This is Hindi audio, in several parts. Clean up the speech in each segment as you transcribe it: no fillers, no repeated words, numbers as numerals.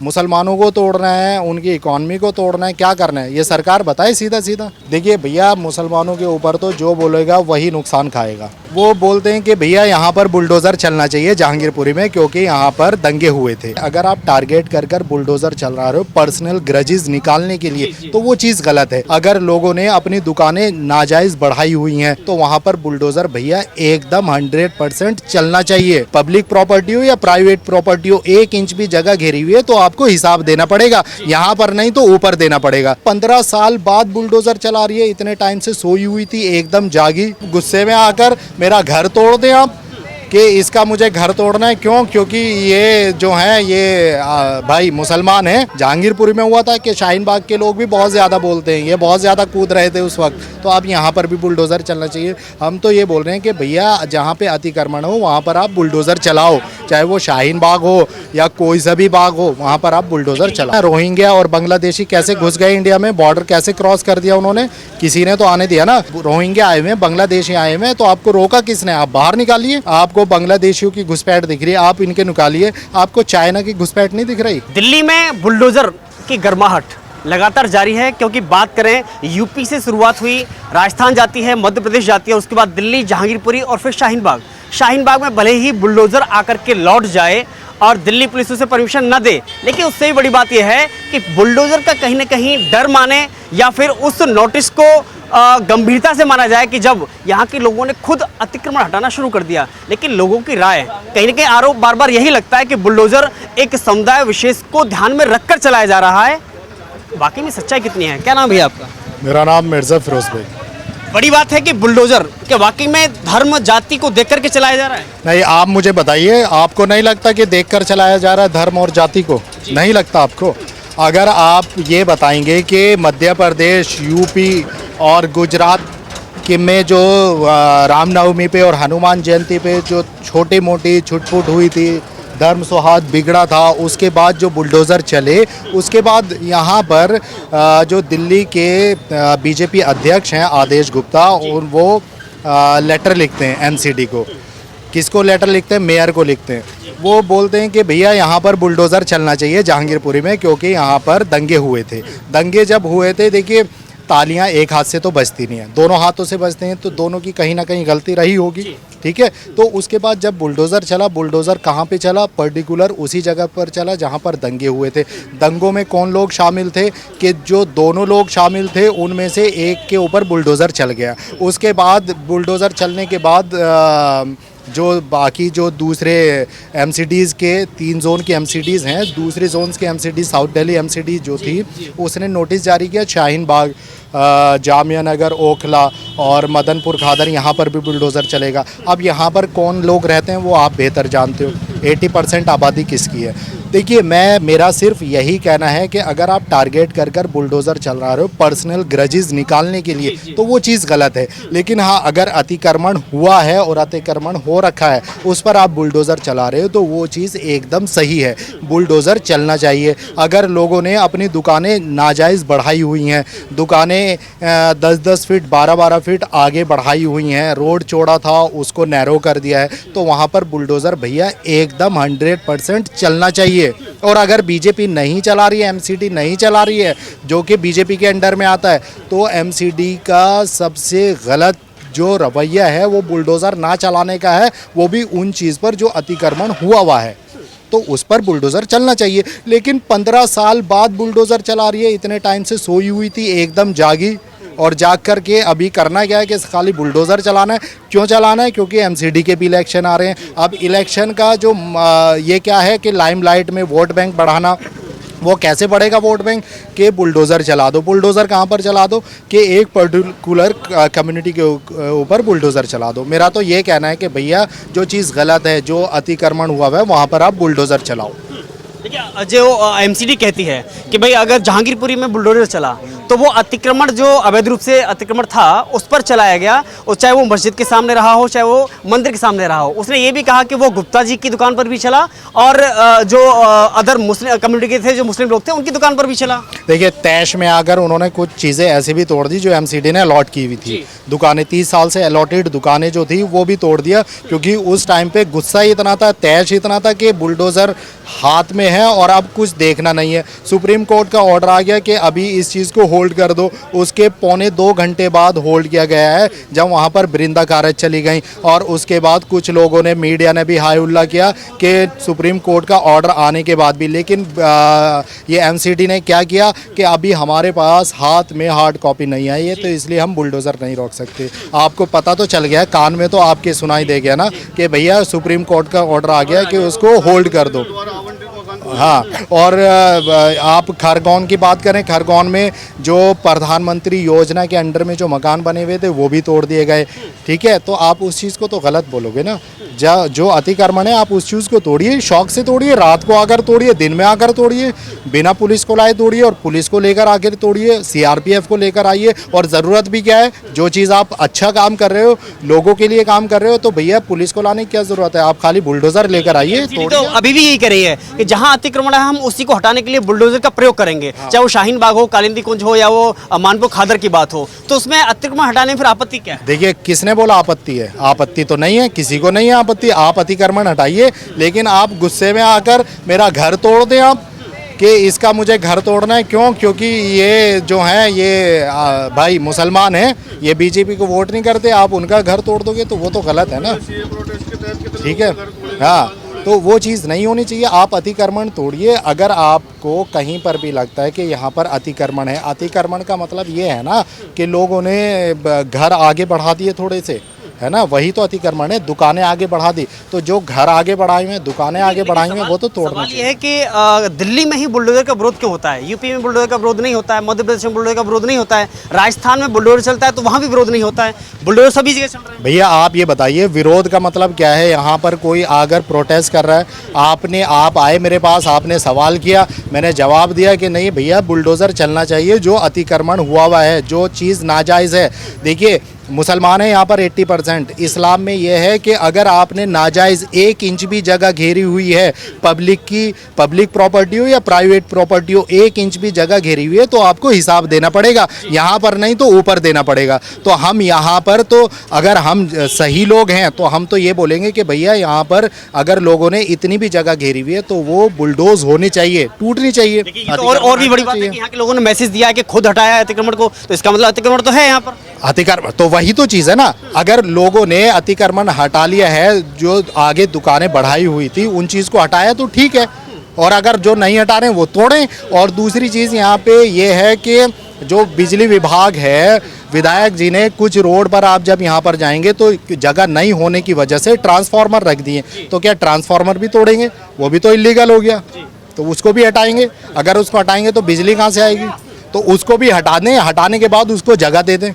मुसलमानों को तोड़ना है, उनकी इकॉनमी को तोड़ना है, क्या करना है ये सरकार बताए सीधा सीधा। देखिए भैया, मुसलमानों के ऊपर तो जो बोलेगा वही नुकसान खाएगा। वो बोलते हैं कि भैया यहाँ पर बुलडोज़र चलना चाहिए जहांगीरपुरी में क्योंकि यहाँ पर दंगे हुए थे। अगर आप टारगेट कर कर बुलडोज़र चला रहे हो पर्सनल ग्रजेस निकालने के लिए तो वो चीज़ गलत है। अगर लोगों ने अपनी दुकानें नाजायज़ बढ़ाई हुई हैं तो वहाँ पर बुलडोज़र भैया एकदम 100% चलना चाहिए। पब्लिक प्रॉपर्टी हो या प्राइवेट प्रॉपर्टी हो, 1 इंच भी जगह घेरी हुई है तो आपको हिसाब देना पड़ेगा, यहाँ पर नहीं तो ऊपर देना पड़ेगा। 15 साल बाद बुलडोज़र चला रही है, इतने टाइम से सोई हुई थी, एकदम जागी, गुस्से में आकर मेरा घर तोड़ दें आप कि इसका मुझे घर तोड़ना है। क्यों? क्योंकि ये जो है ये भाई मुसलमान है। जहांगीरपुरी में हुआ था कि शाहीन बाग के लोग भी बहुत ज़्यादा बोलते हैं, ये बहुत ज़्यादा कूद रहे थे उस वक्त, तो अब यहाँ पर भी बुलडोज़र चलना चाहिए। हम तो ये बोल रहे हैं कि भैया जहाँ पे अतिक्रमण हो वहाँ पर आप बुलडोज़र चलाओ, चाहे वो शाहीन बाग हो या कोई सा भी बाग हो, वहाँ पर आप बुलडोज़र चलाओ। रोहिंग्या और बांग्लादेशी कैसे घुस गए इंडिया में, बॉर्डर कैसे क्रॉस कर दिया उन्होंने, किसी ने तो आने दिया ना। रोहिंग्या आए हुए हैं, बांग्लादेशी आए हुए हैं, तो आपको रोका किसने? आप बाहर निकालिए। आपको बांग्लादेशियों की घुसपैठ दिख रही है, आप इनके निकालिए। आपको चाइना की घुसपैठ नहीं दिख रही। दिल्ली में बुलडोजर की गर्माहट लगातार जारी है क्योंकि बात करें यूपी से शुरुआत हुई, राजस्थान जाती है, मध्य प्रदेश जाती है, उसके बाद दिल्ली, जहांगीरपुरी और फिर शाहीन बाग। शाहीन बाग में भले ही बुलडोजर आकर के लौट जाए और दिल्ली पुलिस उसे परमिशन न दे, लेकिन उससे भी बड़ी बात यह है कि बुलडोजर का कहीं ना कहीं डर माने या फिर उस नोटिस को गंभीरता से माना जाए कि जब यहाँ के लोगों ने खुद अतिक्रमण हटाना शुरू कर दिया। लेकिन लोगों की राय कहीं ना कहीं आरोप बार बार यही लगता है कि बुलडोजर एक समुदाय विशेष को ध्यान में रखकर चलाया जा रहा है। वाकई में सच्चाई कितनी है? क्या नाम भैया आपका? मेरा नाम मिर्ज़ा फिरोज भाई। बड़ी बात है कि बुलडोजर क्या वाकई में धर्म जाति को देख करके चलाया जा रहा है? नहीं, आप मुझे बताइए, आपको नहीं लगता कि देखकर चलाया जा रहा है धर्म और जाति को? नहीं लगता आपको? अगर आप ये बताएंगे कि मध्य प्रदेश, यूपी और गुजरात के में जो रामनवमी पे और हनुमान जयंती पे जो छोटी मोटी छुटपुट हुई थी, धर्म सौहार्द बिगड़ा था, उसके बाद जो बुलडोज़र चले, उसके बाद यहाँ पर जो दिल्ली के बीजेपी अध्यक्ष हैं आदेश गुप्ता, और वो लेटर लिखते हैं एमसीडी को। किसको लेटर लिखते हैं? मेयर को लिखते हैं। वो बोलते हैं कि भैया यहाँ पर बुलडोज़र चलना चाहिए जहांगीरपुरी में क्योंकि यहाँ पर दंगे हुए थे। दंगे जब हुए थे, देखिए तालियां एक हाथ से तो बजती नहीं है, दोनों हाथों से बजते हैं, तो दोनों की कहीं ना कहीं गलती रही होगी, ठीक है। तो उसके बाद जब बुलडोज़र चला, बुलडोज़र कहाँ पे चला? पर्टिकुलर उसी जगह पर चला जहाँ पर दंगे हुए थे। दंगों में कौन लोग शामिल थे? कि जो दोनों लोग शामिल थे उनमें से एक के ऊपर बुलडोज़र चल गया। उसके बाद बुलडोज़र चलने के बाद जो बाकी जो दूसरे एमसीडीज़ के 3 जोन के एमसीडीज़ हैं, दूसरे जोन्स के एमसीडी, साउथ दिल्ली एमसीडी जो थी, उसने नोटिस जारी किया शाहीन बाग, जामिया नगर, ओखला और मदनपुर खादर, यहाँ पर भी बुलडोज़र चलेगा। अब यहाँ पर कौन लोग रहते हैं वो आप बेहतर जानते हो। 80% आबादी किसकी है? देखिए, मेरा सिर्फ यही कहना है कि अगर आप टारगेट कर कर बुलडोज़र चला रहे हो पर्सनल ग्रजेस निकालने के लिए तो वो चीज़ गलत है। लेकिन हाँ, अगर अतिक्रमण हुआ है और अतिक्रमण हो रखा है उस पर आप बुलडोज़र चला रहे हो तो वो चीज़ एकदम सही है। बुलडोज़र चलना चाहिए। अगर लोगों ने अपनी दुकानें नाजायज़ बढ़ाई हुई हैं, दुकानें 10-10 फीट 12-12 फीट आगे बढ़ाई हुई हैं, रोड चौड़ा था उसको नैरो कर दिया है, तो वहाँ पर बुलडोज़र भैया एकदम 100% चलना चाहिए। और अगर बीजेपी नहीं चला रही है, एमसीडी नहीं चला रही है, जो कि बीजेपी के अंडर में आता है, तो एमसीडी का सबसे गलत जो रवैया है वो बुलडोज़र ना चलाने का है, वो भी उन चीज़ पर जो अतिक्रमण हुआ है, तो उस पर बुलडोज़र चलना चाहिए। लेकिन 15 साल बाद बुलडोज़र चला रही है, इतने टाइम से सोई हुई थी, एकदम जागी, और जाग कर के अभी करना क्या है कि खाली बुलडोज़र चलाना है। क्यों चलाना है? क्योंकि एमसीडी के भी इलेक्शन आ रहे हैं। अब इलेक्शन का जो ये क्या है कि लाइमलाइट में वोट बैंक बढ़ाना, वो कैसे बढ़ेगा वोट बैंक? के बुलडोज़र चला दो। बुलडोज़र कहाँ पर चला दो? कि एक पर्टिकुलर कम्युनिटी के ऊपर बुलडोज़र चला दो। मेरा तो ये कहना है कि भैया जो चीज़ गलत है, जो अतिक्रमण हुआ है, वहाँ पर आप बुलडोज़र चलाओ। देखिए, जो एमसीडी कहती है कि भाई अगर जहांगीरपुरी में बुलडोजर चला तो वो अतिक्रमण जो अवैध रूप से अतिक्रमण था उस पर चलाया गया, और चाहे वो मस्जिद के सामने रहा हो चाहे वो मंदिर के सामने रहा हो। उसने ये भी कहा कि वो गुप्ता जी की दुकान पर भी चला और जो अदर मुस्लिम कम्युनिटी के थे, जो मुस्लिम लोग थे, उनकी दुकान पर भी चला। देखिए, तैश में आकर उन्होंने कुछ चीज़ें ऐसी भी तोड़ दी जो एमसीडी ने अलॉट की हुई थी। दुकानें 30 साल से अलॉटेड दुकानें जो थी वो भी तोड़ दिया, क्योंकि उस टाइम पे गुस्सा ही इतना था, तैश इतना था कि बुलडोज़र हाथ में है और अब कुछ देखना नहीं है। सुप्रीम कोर्ट का ऑर्डर आ गया कि अभी इस चीज़ को होल्ड कर दो। उसके पौने 2 घंटे बाद होल्ड किया गया है, जब वहाँ पर वृंदा कारज चली गई, और उसके बाद कुछ लोगों ने, मीडिया ने भी हाई उल्ला किया कि सुप्रीम कोर्ट का ऑर्डर आने के बाद भी। लेकिन ये एमसीडी ने क्या किया कि अभी हमारे पास हाथ में हार्ड कॉपी नहीं आई है, तो इसलिए हम बुलडोज़र नहीं रोक सकते। आपको पता तो चल गया, कान में तो आपके सुनाई दे गया ना कि भैया सुप्रीम कोर्ट का ऑर्डर आ गया कि उसको होल्ड कर दो। हाँ, और आप खरगोन की बात करें, खरगोन में जो प्रधानमंत्री योजना के अंडर में जो मकान बने हुए थे वो भी तोड़ दिए गए। ठीक है, तो आप उस चीज़ को तो गलत बोलोगे ना। जो अतिक्रमण है आप उस चीज़ को तोड़िए, शौक से तोड़िए, रात को आकर तोड़िए, दिन में आकर तोड़िए, बिना पुलिस को लाए तोड़िए, और पुलिस को लेकर आकर तोड़िए, सीआरपीएफ को लेकर आइए। और ज़रूरत भी क्या है, जो चीज़ आप अच्छा काम कर रहे हो, लोगों के लिए काम कर रहे हो, तो भैया पुलिस को लाने की क्या ज़रूरत है, आप खाली बुलडोज़र लेकर आइए। तो अभी भी यही कर रही है कि जहां अतिक्रमण है हम उसी को हटाने के लिए बुलडोजर का प्रयोग करेंगे। चाहे वो शाहीन बाग हो, कालिंदी कुंज हो, या वो मानपुर खादर की बात हो, तो उसमें अतिक्रमण हटाने में फिर आपत्ति क्या है? देखिए, किसने बोला आपत्ति है? आपत्ति तो नहीं है, किसी को नहीं है आपत्ति। आप अतिक्रमण हटाइए, लेकिन आप गुस्से में आकर मेरा घर तोड़ दें आप कि इसका मुझे घर तोड़ना है। क्यों? क्योंकि ये जो है ये भाई मुसलमान हैं, ये बीजेपी को वोट नहीं करते, आप उनका घर तोड़ दोगे तो वो तो गलत है ना। ठीक है, हाँ, तो वो चीज़ नहीं होनी चाहिए। आप अतिक्रमण तोड़िए। अगर आपको कहीं पर भी लगता है कि यहाँ पर अतिक्रमण है, अतिक्रमण का मतलब ये है ना कि लोगों ने घर आगे बढ़ा दिए थोड़े से, है ना, वही तो अतिक्रमण है। दुकानें आगे बढ़ा दी, तो जो घर आगे बढ़ाए हुए हैं, दुकानें आगे बढ़ाई हुई हैं, वो तो तोड़ना चाहिए। ये है कि दिल्ली में ही बुलडोजर का विरोध क्यों होता है, यूपी में बुलडोजर का विरोध नहीं होता है, मध्य प्रदेश में बुलडोजर का विरोध नहीं होता है, राजस्थान में बुलडोजर चलता है तो वहाँ भी विरोध नहीं होता है, बुलडोजर सभी जगह चल रहे हैं। भैया आप ये बताइए, विरोध का मतलब क्या है? यहाँ पर कोई आकर प्रोटेस्ट कर रहा है, आप आए मेरे पास, आपने सवाल किया, मैंने जवाब दिया कि नहीं भैया बुलडोज़र चलना चाहिए। जो अतिक्रमण हुआ है, जो चीज़ नाजायज़ है, देखिए मुसलमान है यहाँ पर 80%। इस्लाम में यह है कि अगर आपने नाजायज़ 1 इंच भी जगह घेरी हुई है, पब्लिक प्रॉपर्टी हो या प्राइवेट प्रॉपर्टी हो, 1 इंच भी जगह घेरी हुई है तो आपको हिसाब देना पड़ेगा। यहाँ पर नहीं तो ऊपर देना पड़ेगा। तो हम यहाँ पर तो अगर हम सही लोग हैं तो हम तो ये बोलेंगे कि भैया यहाँ पर अगर लोगों ने इतनी भी जगह घेरी हुई है तो वो बुलडोज होनी चाहिए, टूटनी चाहिए। और भी बड़ी बात है कि यहाँ के लोगों ने मैसेज दिया है कि खुद हटाया है अतिक्रमण को, तो इसका मतलब अतिक्रमण तो है यहाँ पर। अतिक्रमण तो वही तो चीज़ है ना। अगर लोगों ने अतिक्रमण हटा लिया है, जो आगे दुकानें बढ़ाई हुई थी उन चीज़ को हटाया तो ठीक है, और अगर जो नहीं हटा रहे हैं वो तोड़ें। और दूसरी चीज़ यहाँ पे ये है कि जो बिजली विभाग है, विधायक जी ने कुछ रोड पर आप जब यहाँ पर जाएंगे तो जगह नहीं होने की वजह से ट्रांसफार्मर रख दिए, तो क्या ट्रांसफार्मर भी तोड़ेंगे? वो भी तो इलीगल हो गया, तो उसको भी हटाएंगे। अगर उसको हटाएंगे तो बिजली कहाँ से आएगी? तो उसको भी हटा दें, हटाने के बाद उसको जगह दे दें।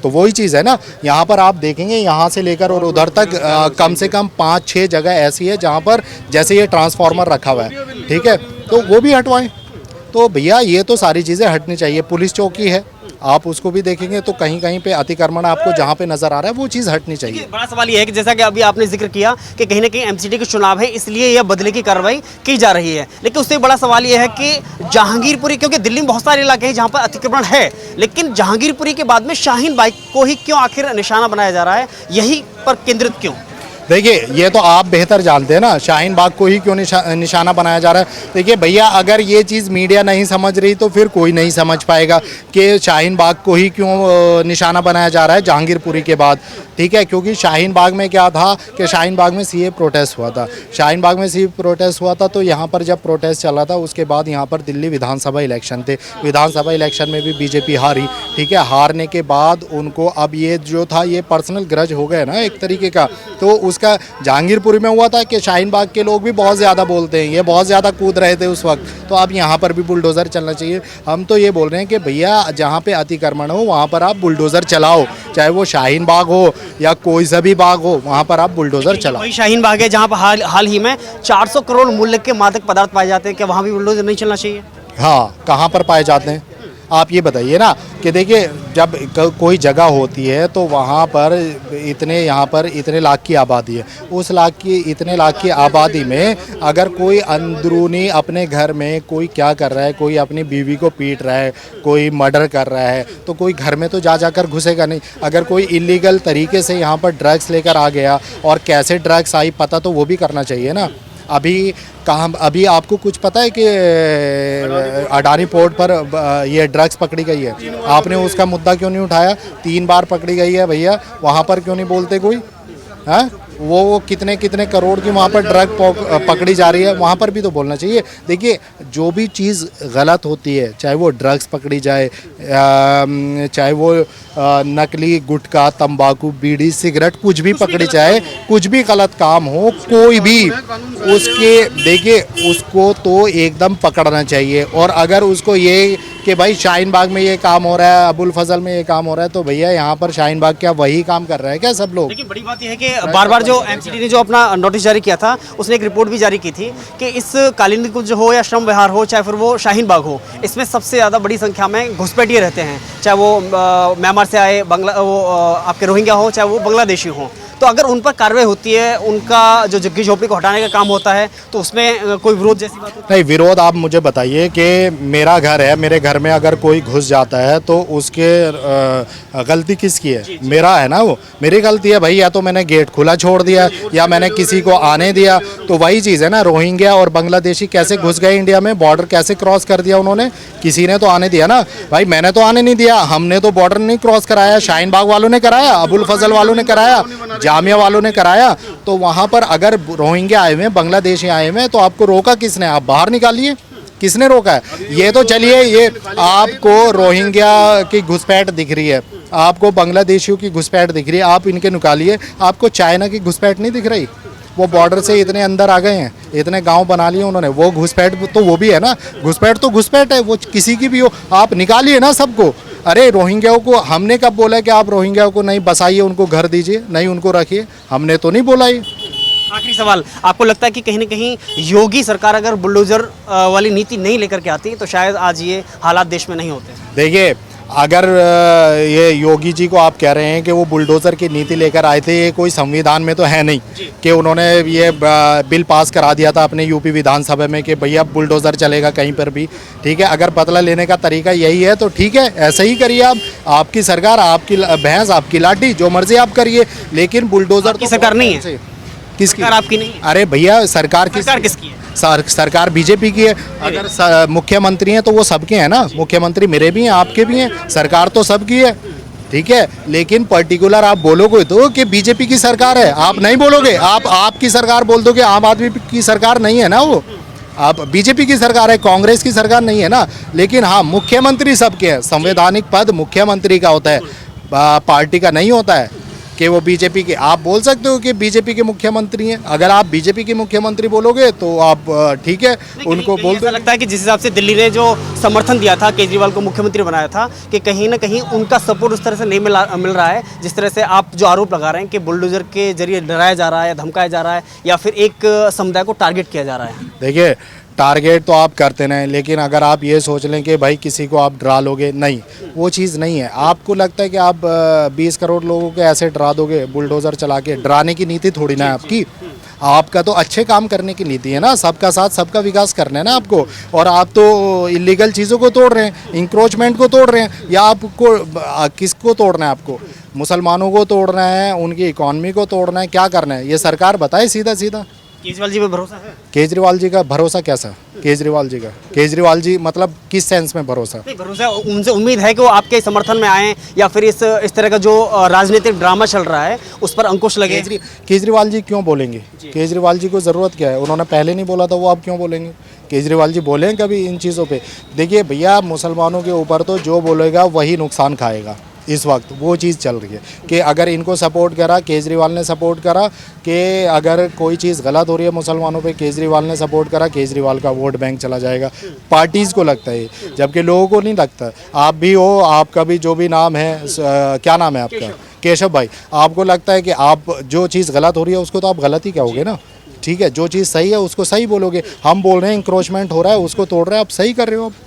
तो वही चीज़ है ना। यहाँ पर आप देखेंगे यहाँ से लेकर और उधर तक कम से कम 5-6 जगह ऐसी है जहाँ पर जैसे ये ट्रांसफार्मर रखा हुआ है, ठीक है, तो वो भी हटवाएं। तो भैया ये तो सारी चीज़ें हटनी चाहिए। पुलिस चौकी है, आप उसको भी देखेंगे तो कहीं कहीं पे अतिक्रमण आपको जहाँ पे नजर आ रहा है वो चीज़ हटनी चाहिए। बड़ा सवाल ये है कि जैसा कि अभी आपने जिक्र किया कि कहीं ना कहीं एमसीडी के चुनाव है इसलिए यह बदले की कार्रवाई की जा रही है, लेकिन उससे बड़ा सवाल ये है कि जहांगीरपुरी, क्योंकि दिल्ली में बहुत सारे इलाके हैं जहाँ पर अतिक्रमण है, लेकिन जहांगीरपुरी के बाद में शाहीन बाग को ही क्यों आखिर निशाना बनाया जा रहा है, यहीं पर केंद्रित क्यों? देखिए ये तो आप बेहतर जानते हैं ना, शाहीन बाग को ही क्यों निशाना बनाया जा रहा है। देखिए भैया, अगर ये चीज़ मीडिया नहीं समझ रही तो फिर कोई नहीं समझ पाएगा कि शाहीन बाग को ही क्यों निशाना बनाया जा रहा है जहांगीरपुरी के बाद, ठीक है। क्योंकि शाहीन बाग में क्या था कि शाहीन बाग में सीए प्रोटेस्ट हुआ था। शाहीन बाग में सीए प्रोटेस्ट हुआ था तो यहाँ पर जब प्रोटेस्ट चला था उसके बाद यहाँ पर दिल्ली विधानसभा इलेक्शन थे। विधानसभा इलेक्शन में भी बीजेपी हारी, ठीक है। हारने के बाद उनको अब ये जो था ये पर्सनल ग्रज हो गया ना एक तरीके का। तो उसका जहांगीरपुरी में हुआ था कि शाहीन बाग के लोग भी बहुत ज़्यादा बोलते हैं, ये बहुत ज़्यादा कूद रहे थे उस वक्त, तो अब यहाँ पर भी बुलडोज़र चलना चाहिए। हम तो ये बोल रहे हैं कि भैया जहाँ पे अतिक्रमण हो वहाँ पर आप बुलडोज़र चलाओ, चाहे वो शाहीन बाग हो या कोई सा भी बाग हो, वहाँ पर आप बुलडोज़र चलाओ। वही शाहीन बाग है जहाँ पर हाल ही में 400 करोड़ मूल्य के मादक पदार्थ पाए जाते हैं, क्या वहाँ भी बुलडोज़र नहीं चलना चाहिए? हाँ, कहाँ पर पाए जाते हैं? आप ये बताइए ना कि देखिए जब कोई जगह होती है तो वहाँ पर इतने यहाँ पर इतने लाख की आबादी है, उस इतने लाख की आबादी में अगर कोई अंदरूनी अपने घर में कोई क्या कर रहा है, कोई अपनी बीवी को पीट रहा है, कोई मर्डर कर रहा है, तो कोई घर में तो जाकर घुसेगा नहीं। अगर कोई इलीगल तरीके से यहाँ पर ड्रग्स लेकर आ गया और कैसे ड्रग्स आई पता तो वो भी करना चाहिए ना। अभी आपको कुछ पता है कि अडानी पोर्ट पर ये ड्रग्स पकड़ी गई है, आपने उसका मुद्दा क्यों नहीं उठाया? 3 बार पकड़ी गई है भैया, वहाँ पर क्यों नहीं बोलते कोई? हाँ, वो कितने कितने करोड़ की वहाँ पर ड्रग पकड़ी जा रही है, वहाँ पर भी तो बोलना चाहिए। देखिए जो भी चीज़ गलत होती है, चाहे वो ड्रग्स पकड़ी जाए, चाहे वो नकली गुटखा, तंबाकू, बीड़ी, सिगरेट, कुछ भी पकड़ी जाए, कुछ भी गलत काम हो, कोई भी उसके देखिए उसको तो एकदम पकड़ना चाहिए। और अगर उसको ये कि भाई शाहीन बाग में ये काम हो रहा है, अबुल फजल में ये काम हो रहा है, तो भैया यहाँ पर शाहीन बाग क्या वही काम कर रहा है क्या सब लोग? लेकिन बड़ी बात यह है कि बार बार जो एमसीडी ने जो अपना नोटिस जारी किया था, उसने एक रिपोर्ट भी जारी की थी कि इस कालीन कुंज हो या श्रम विहार हो, चाहे फिर वो शाहीन बाग हो, इसमें सबसे ज़्यादा बड़ी संख्या में घुसपैठिए रहते हैं, चाहे वो म्यांमार से आए, आपके रोहिंग्या हो, चाहे वो बांग्लादेशी हो। तो अगर उन पर कार्रवाई होती है, उनका जो झुग्गी झोपड़ी को हटाने का काम होता है, तो उसमें कोई विरोध जैसी बात होती है? नहीं, विरोध आप मुझे बताइए कि मेरा घर है, मेरे घर में अगर कोई घुस जाता है तो उसके गलती किसकी है? मेरा है ना, वो मेरी गलती है भाई। या तो मैंने गेट खुला छोड़ दिया या मैंने किसी को आने दिया, तो वही चीज़ है ना। रोहिंग्या और बांग्लादेशी कैसे घुस गए इंडिया में, बॉर्डर कैसे क्रॉस कर दिया उन्होंने? किसी ने तो आने दिया ना भाई, मैंने तो आने नहीं दिया, हमने तो बॉर्डर नहीं क्रॉस कराया, शाहीन बाग वालों ने कराया, अबुल फजल वालों ने कराया, जामिया वालों ने कराया। तो वहाँ पर अगर रोहिंग्या आए हुए हैं, बांग्लादेशी आए हुए हैं, तो आपको रोका किसने? आप बाहर निकालिए, किसने रोका है? ये तो चलिए, ये आपको रोहिंग्या की घुसपैठ दिख रही है, आपको बांग्लादेशियों की घुसपैठ दिख रही है, आप इनके निकालिए। आपको चाइना की घुसपैठ नहीं दिख रही? वो बॉर्डर से इतने अंदर आ गए हैं, इतने गांव बना लिए उन्होंने, वो घुसपैठ तो वो भी है ना। घुसपैठ तो घुसपैठ है, वो किसी की भी हो, आप निकालिए ना सबको। अरे रोहिंग्याओं को हमने कब बोला कि आप रोहिंग्याओं को नहीं बसाइए, उनको घर दीजिए, नहीं उनको रखिए? हमने तो नहीं बोला ये। आखिरी सवाल, आपको लगता है कि कहीं ना कहीं योगी सरकार अगर बुलडोजर वाली नीति नहीं लेकर के आती तो शायद आज ये हालात देश में नहीं होते? देखिए, अगर ये योगी जी को आप कह रहे हैं कि वो बुलडोज़र की नीति लेकर आए थे, ये कोई संविधान में तो है नहीं कि उन्होंने ये बिल पास करा दिया था अपने यूपी विधानसभा में कि भैया बुलडोज़र चलेगा कहीं पर भी। ठीक है, अगर बदला लेने का तरीका यही है तो ठीक है, ऐसे ही करिए आप। आपकी सरकार, आपकी भैंस, आपकी लाठी, जो मर्जी आप करिए, लेकिन बुलडोज़र की सरकार नहीं है। किसकी? आपकी नहीं? अरे भैया सरकार किसकी है? सरकार बीजेपी की है। अगर मुख्यमंत्री हैं तो वो सबके हैं ना, मुख्यमंत्री मेरे भी हैं, आपके भी हैं, सरकार तो सबकी है। ठीक है, लेकिन पर्टिकुलर आप बोलोगे तो कि बीजेपी की सरकार है, आप नहीं बोलोगे। आप आपकी सरकार बोल दोगे, आम आदमी की सरकार नहीं है ना, वो आप बीजेपी की सरकार है, कांग्रेस की सरकार नहीं है ना। लेकिन हाँ, मुख्यमंत्री सबके हैं, संवैधानिक पद मुख्यमंत्री का होता है, पार्टी का नहीं होता है कि वो बीजेपी के। आप बोल सकते हो कि बीजेपी के मुख्यमंत्री हैं, अगर आप बीजेपी के मुख्यमंत्री बोलोगे तो आप ठीक है उनको बोल दो। लगता है कि जिस हिसाब से दिल्ली ने जो समर्थन दिया था, केजरीवाल को मुख्यमंत्री बनाया था, कि कहीं ना कहीं उनका सपोर्ट उस तरह से नहीं मिल रहा है जिस तरह से आप जो आरोप लगा रहे हैं कि बुलडोजर के जरिए डराया जा रहा है, धमकाया जा रहा है, या फिर एक समुदाय को टारगेट किया जा रहा है। देखिए, टारगेट तो आप करते नहीं, लेकिन अगर आप ये सोच लें कि भाई किसी को आप डरा लोगे, नहीं, वो चीज़ नहीं है। आपको लगता है कि आप 20 करोड़ लोगों को ऐसे डरा दोगे बुलडोज़र चला के? डराने की नीति थोड़ी ना है आपकी, आपका तो अच्छे काम करने की नीति है ना, सबका साथ सबका विकास करना है ना आपको। और आप तो इलीगल चीज़ों को तोड़ रहे हैं, इंक्रोचमेंट को तोड़ रहे हैं, या आपको किसको तोड़ना है? आपको मुसलमानों को तोड़ना है, उनकी इकॉनमी को तोड़ना है, क्या करना है? ये सरकार बताए सीधा सीधा। केजरीवाल जी पे भरोसा है? केजरीवाल जी का भरोसा कैसा? केजरीवाल जी मतलब किस सेंस में भरोसा? नहीं, भरोसा उनसे उम्मीद है कि वो आपके समर्थन में आए, या फिर इस तरह का जो राजनीतिक ड्रामा चल रहा है उस पर अंकुश लगे। केजरीवाल जी क्यों बोलेंगे? केजरीवाल जी को ज़रूरत क्या है? उन्होंने पहले नहीं बोला था, वो आप क्यों बोलेंगे? केजरीवाल जी बोलें कभी इन चीज़ों पे? देखिए भैया, मुसलमानों के ऊपर तो जो बोलेगा वही नुकसान खाएगा। इस वक्त वो चीज़ चल रही है कि अगर इनको सपोर्ट करा, केजरीवाल ने सपोर्ट करा, कि अगर कोई चीज़ गलत हो रही है मुसलमानों पे, केजरीवाल ने सपोर्ट करा, केजरीवाल का वोट बैंक चला जाएगा। पार्टीज़ को लगता है, जबकि लोगों को नहीं लगता। आप भी हो, आपका भी जो भी नाम है, क्या नाम है आपका? केशव भाई। आपको लगता है कि आप जो चीज़ गलत हो रही है उसको तो आप गलत ही कहोगे ना। ठीक है, जो चीज़ सही है उसको सही बोलोगे। हम बोल रहे हैं इंक्रोचमेंट हो रहा है, उसको तोड़ रहे हैं, आप सही कर रहे हो।